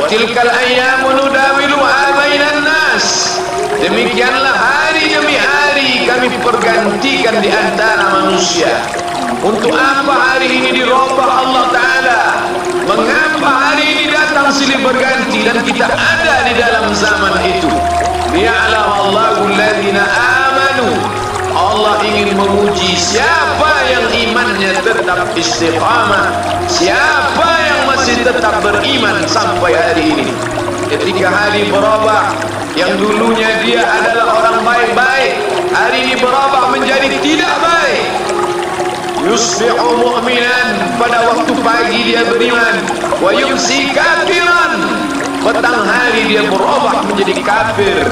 Wa tilkal ayyamu nudawiluha bainan nas. Demikianlah hari demi hari kami pergantikan di antara manusia. Untuk apa hari ini dirubah Allah Ta'ala? Mengapa hari ini datang silih berganti dan kita ada di dalam zaman itu? Liya'lam Allahu alladhina amanu. Allah ingin menguji siapa yang imannya tetap istiqamah, siapa yang masih tetap beriman sampai hari ini. Ketika hari berubah, yang dulunya dia adalah orang baik-baik, hari ini berubah menjadi tidak baik. Yusbihu mu'minan, pada waktu pagi dia beriman, wa yumsi kafiran, petang hari dia berubah menjadi kafir.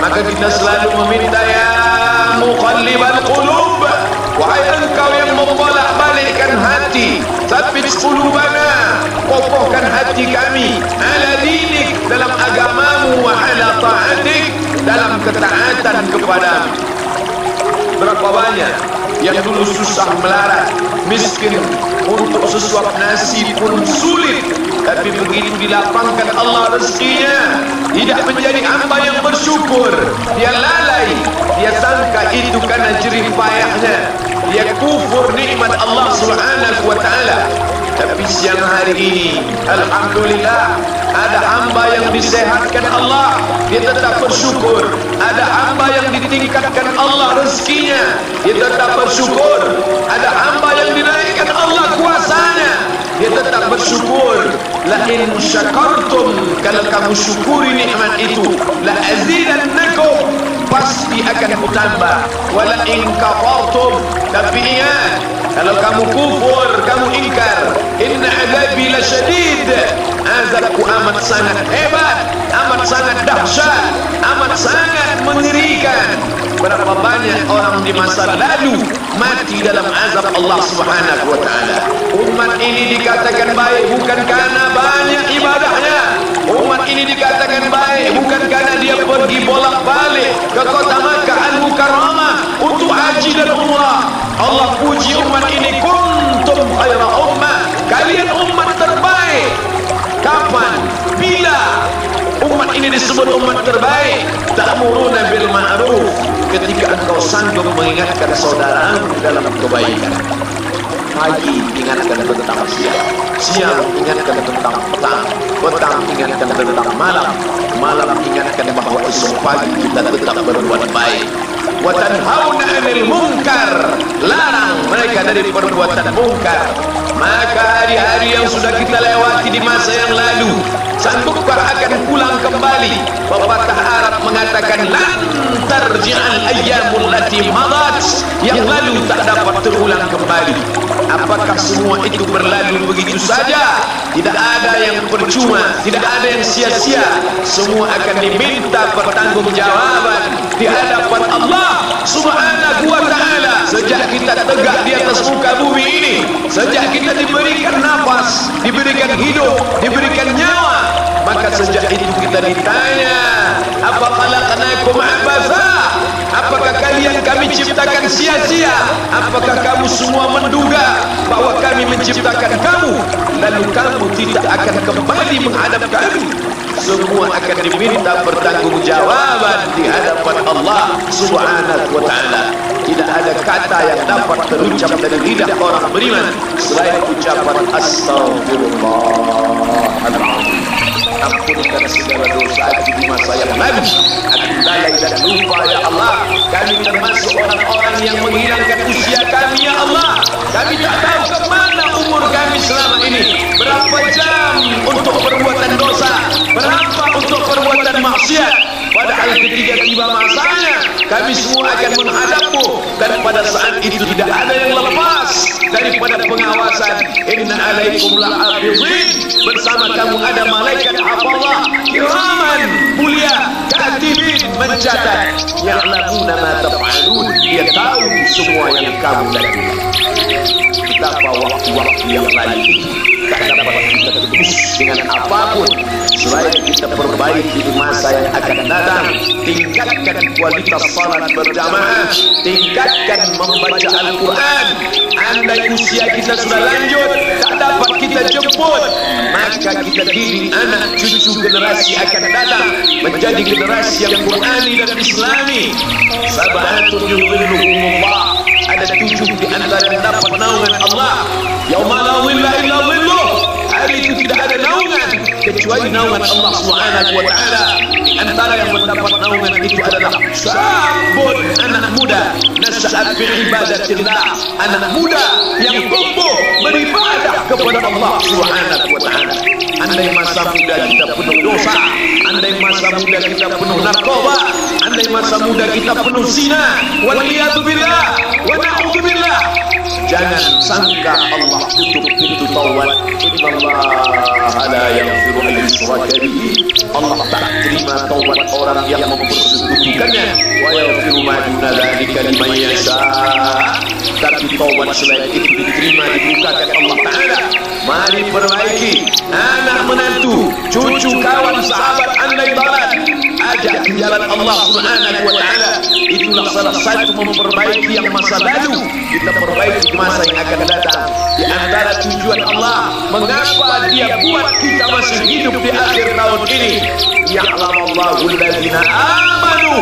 Maka kita selalu meminta, ya muqallibal qulub, wahai engkau yang membolak-balikkan hati, tsabbit qulubana, kokohkan hati kami, ala dinik, dalam agamamu, wa ala ta'atik, dalam ketaatan kepadamu. Berapa banyak yang dulu susah melarat, miskin, untuk sesuap nasi pun sulit, tapi begitu dilapangkan Allah rezekinya, tidak menjadi hamba yang bersyukur. Dia lalai, dia sangka itu karena jerih payahnya, dia kufur nikmat Allah Subhanahu wa ta'ala. Tapi siang hari ini, alhamdulillah, ada hamba yang disehatkan Allah, dia tetap bersyukur. Ada hamba yang ditingkatkan Allah rezekinya, dia tetap bersyukur. Ada hamba yang dinaikkan Allah kuasanya, dia tetap bersyukur. La in syakartum, kalau kamu syukuri nikmat itu, la azidannakum, pasti akan kutambah. Wala in kafartum, tapi ingat, kalau kamu kufur, kamu ingkar, inna azabi lasyadid, azabku amat sangat hebat, amat sangat dahsyat, amat sangat mengerikan. Berapa banyak orang di masa lalu mati dalam azab Allah Subhanahu wa ta'ala. Umat ini dikatakan baik bukan karena banyak ibadahnya. Umat ini dikatakan baik bukan karena dia pergi bolak-balik ke kota Makkah Al-Mukarramah untuk haji dan umrah. Allah puji umat ini, kuntum khaira ummah, kalian umat terbaik. Kapan? Bila umat ini disebut umat terbaik? Ta'muruna bil ma'ruf, ketika engkau sanggup mengingatkan saudaramu dalam kebaikan. Pagi ingatkan tentang siang, siang ingatkan tentang petang, petang ingatkan tentang malam, malam ingatkan bahwa esok pagi kita tetap berbuat baik. Wa tanhauna 'anil munkar, larang mereka dari perbuatan mungkar. Maka hari-hari yang sudah kita lewati di masa yang lalu, sanggupkah akan pulang kembali? Pepatah Arab mengatakan, lan tarji'al ayyamul lati madat, yang lalu tak dapat terulang kembali. Apakah semua itu berlalu begitu saja? Tidak ada yang percuma, tidak ada yang sia-sia. Semua akan diminta pertanggungjawaban di hadapan Allah Subhanahu wa ta'ala. Sejak kita tegak di atas muka bumi ini, sejak kita diberikan nafas, diberikan hidup, diberikan nyawa, maka sejak itu kita ditanya, apa khalaqnakum abatha? Apakah kalian kami ciptakan sia-sia? Apakah kamu semua menduga bahwa kami menciptakan kamu lalu kamu tidak akan kembali menghadap kami? Semua akan diminta pertanggungjawaban di hadapan Allah Subhanahu wa ta'ala. Tidak ada kata yang dapat terucap dari lidah orang beriman selain ucapan Astaghfirullahaladzim. Ampunkan segala dosa aku di masa yang lalu. Aku lalai dan lupa, ya Allah. Kami termasuk orang-orang yang menghilangkan usia kami, ya Allah. Kami tak tahu kemana umur kami selama ini. Berapa jam untuk perbuatan dosa, berapa untuk perbuatan maksiat. Padahal ketika tiba masanya, kami semua akan menghadapmu, dan pada saat itu tidak ada yang lepas daripada pengawasan. Inna alaikum lahafizin, bersama kamu ada malaikat hafazah kiraman mulia, katibin mencatat, ya'lamuna ma taf'alun, dia tahu semua yang kamu lakukan. Betapa waktu-waktu yang lalu tak dapat kita tebus dengan apapun selain kita perbaiki di masa yang akan datang. Tingkatkan kualitas salat berjamaah, tingkatkan membaca Al-Quran. Andai usia kita sudah lanjut, tak dapat kita jemput, maka kita didik anak cucu generasi akan datang menjadi generasi yang Qurani dan Islami. Sabahatun yuhilluhumullah, ada 7 di antara yang dapat naungan Allah. Yauma la dhilla illa dhilluh, hari itu tidak ada naungan kecuali naungan Allah Subhanahu wa taala. Di antara yang mendapat naungan itu adalah sabun, anak muda nasa'at fi ibadatillah, anak muda yang tumbuh beribadah kepada Allah Subhanahu wa taala. Andai masa muda kita penuh dosa, andai masa muda kita penuh narkoba, andai masa muda kita penuh zina, waliyadzubillah wa na'udzubillah, jangan sangka Allah tutup pintu taubat. Innallaha la yaghfiru an yushraka bihi, Allah tak terima taubat orang yang mempersekutukannya. Wa yaghfiru ma duna dzalika liman yasha, tapi taubat selain itu diterima, dibukakan Allah Taala. Mari perbaiki anak menantu, cucu, kawan, sahabat andai barat, ajak ke jalan Allah Subhanahu wa taala. Itulah salah satu memperbaiki yang masa lalu, kita perbaiki masa yang akan datang. Di antara tujuan Allah mengapa Dia buat kita masih hidup di akhir tahun ini, ya'lamallahu alladzina amanu,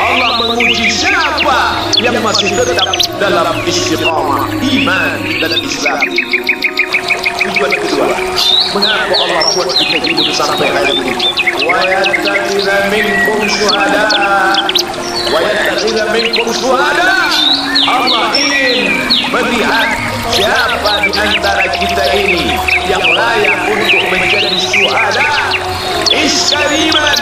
Allah menguji siapa yang masih tetap dalam istiqamah iman dan Islam. Tujuan kedua, mengapa Allah buat kita hidup sampai hari ini? Wa yattakhidha minkum syuhada, wa yattakhidha minkum syuhada, Allah ingin melihat siapa di antara kita ini yang layak untuk menjadi syuhada. Iskariman,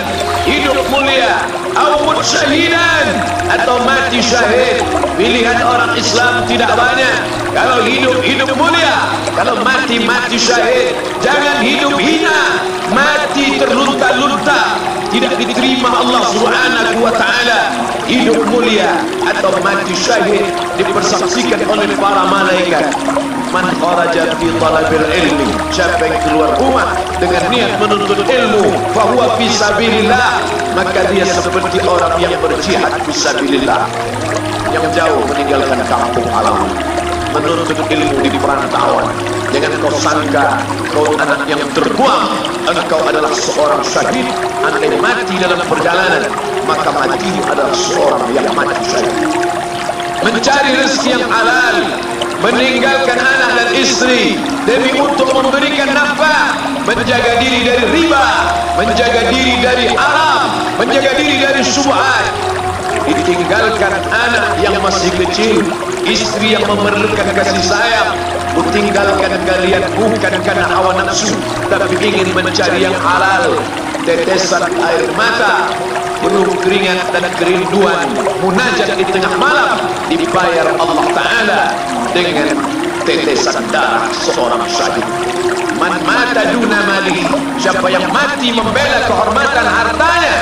hidup mulia, awud syahidan, atau mati syahid. Pilihan orang Islam tidak banyak. Kalau hidup, hidup mulia. Kalau mati, mati syahid. Jangan hidup hina, mati terlunta-lunta, tidak diterima Allah Subhanahu wa taala. Hidup mulia atau mati syahid dipersaksikan oleh para malaikat. Man kharaja fi talabil ilmi, siapa yang keluar rumah dengan niat menuntut ilmu, fahuwa fi sabilillah, maka dia seperti orang yang berjihad fi sabilillah, yang jauh meninggalkan kampung halaman, menuntut ilmu di perantauan. Jangan kau sangka kau anak yang terbuang, engkau adalah seorang syahid. Andai mati dalam perjalanan, maka matimu adalah seorang yang mati syahid. Mencari rezeki yang halal, meninggalkan anak dan istri demi untuk memberikan nafkah, menjaga diri dari riba, menjaga diri dari haram, menjaga diri dari syubhat. Ditinggalkan anak yang masih kecil, istri yang memerlukan kasih sayang. Kutinggalkan kalian bukan karena hawa nafsu, tapi ingin mencari yang halal. Tetesan air mata, penuh keringat dan kerinduan, munajat di tengah malam, dibayar Allah Ta'ala dengan tetesan darah seorang syahid. Man mata duna mali, siapa yang mati membela kehormatan hartanya,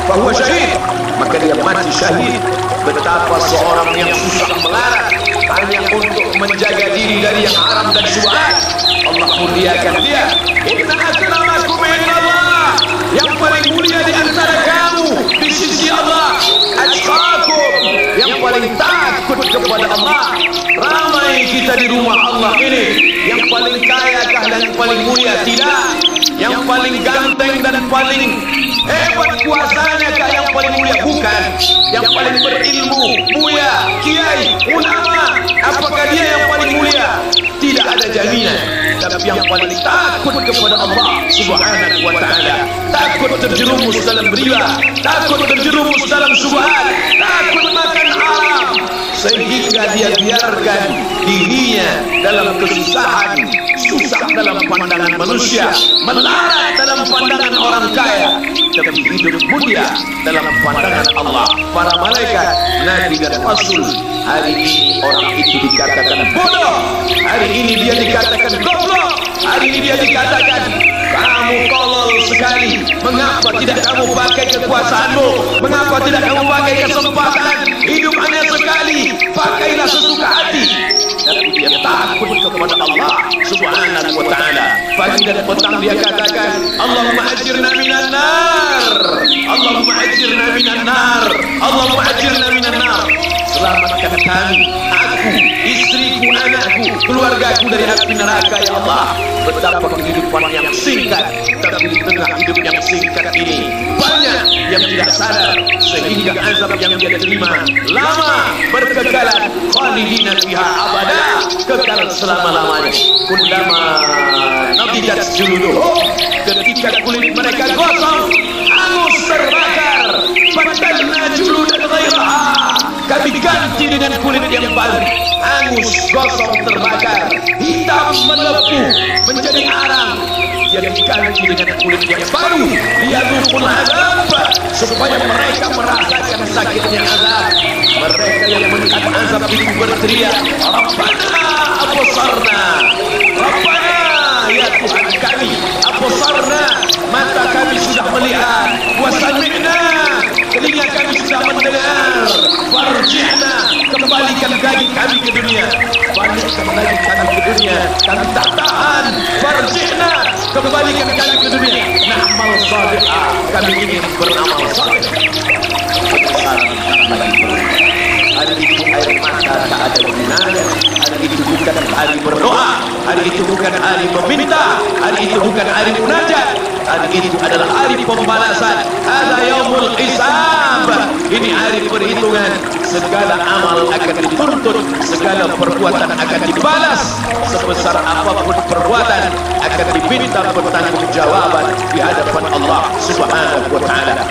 bahwa syahid, maka dia mati syahid. Betapa seorang yang susah melarat hanya untuk menjaga diri dari yang haram dan syubhat, Allah muliakan dia. Inna akramakum indallah, yang paling mulia di antara kamu di sisi Allah, atqakum, yang paling takut kepada Allah. Ramai kita di rumah Allah ini, yang paling kaya kah dan yang paling mulia? Tidak. Yang paling ganteng dan paling hebat kuasanya kah yang paling mulia? Bukan. Yang paling berilmu, buya, kiai, ulama, apakah dia yang paling mulia? Tidak ada jaminan. Tapi yang paling takut kepada Allah Subhanahu wa taala, takut terjerumus dalam riba, takut terjerumus dalam syubhat, takut makan haram, sehingga dia biarkan dirinya dalam kesusahan, susah dalam pandangan manusia, melarat dalam pandangan orang kaya, tapi hidup mulia dalam pandangan Allah, para malaikat, nabi dan rasul. Hari ini orang itu dikatakan bodoh, hari ini dia dikatakan goblok, hari ini dia dikatakan kamu tolol sekali. sekali. Mengapa tidak kamu pakai kekuasaanmu? Mengapa tidak kamu pakai kesempatan? Hidup hanya sekali, pakailah sesuka hati. Tapi dia takut kepada Allah Subhanahu wa ta'ala. Pagi dan petang dia katakan, Allahumma ajirna minan nar, Allahumma ajirna minan nar, Allahumma ajirna minan nar. Selamatkan kami, aku, istriku, anakku, keluargaku dari api neraka, ya Allah. Betapa kehidupan yang singkat, tapi di tengah hidup yang singkat ini banyak yang tidak sadar, sehingga azab yang dia terima lama, berkekalan, khalidina fiha abada, kekal selama-lamanya. Kullama nadidat juluduhum, ketika kulit mereka gosong, hangus terbakar, badalna juludan ghairaha, kami ganti dengan kulit yang baru. Hangus, gosong, terbakar, hitam, melepuh, menjadi arang. Dia diganti dengan kulit yang baru. Liyadhuqul azab, supaya mereka merasakan sakitnya azab. Mereka yang melihat azab itu berteriak, Rabbana absarna, Rabbana, ya Tuhan kami, absarna, mata kami sudah melihat, wa sami'na, telinga kami sudah mendengar, farji'na, kembalikan lagi kami ke dunia, balikkan lagi kami ke dunia, kami tak tahan, farji'na, kembalikan kami ke dunia, na'mal salihah, kami ingin beramal saleh. Hari itu air mata tak ada gunanya. Hari itu bukan hari berdoa, hari itu bukan hari meminta, hari itu bukan hari munajat. Hari itu adalah hari pembalasan. Ada yaumul hisab. Ini hari perhitungan. Segala amal akan dituntut, segala perbuatan akan dibalas. Sebesar apapun perbuatan akan diminta pertanggungjawaban di hadapan Allah Subhanahu wa ta'ala.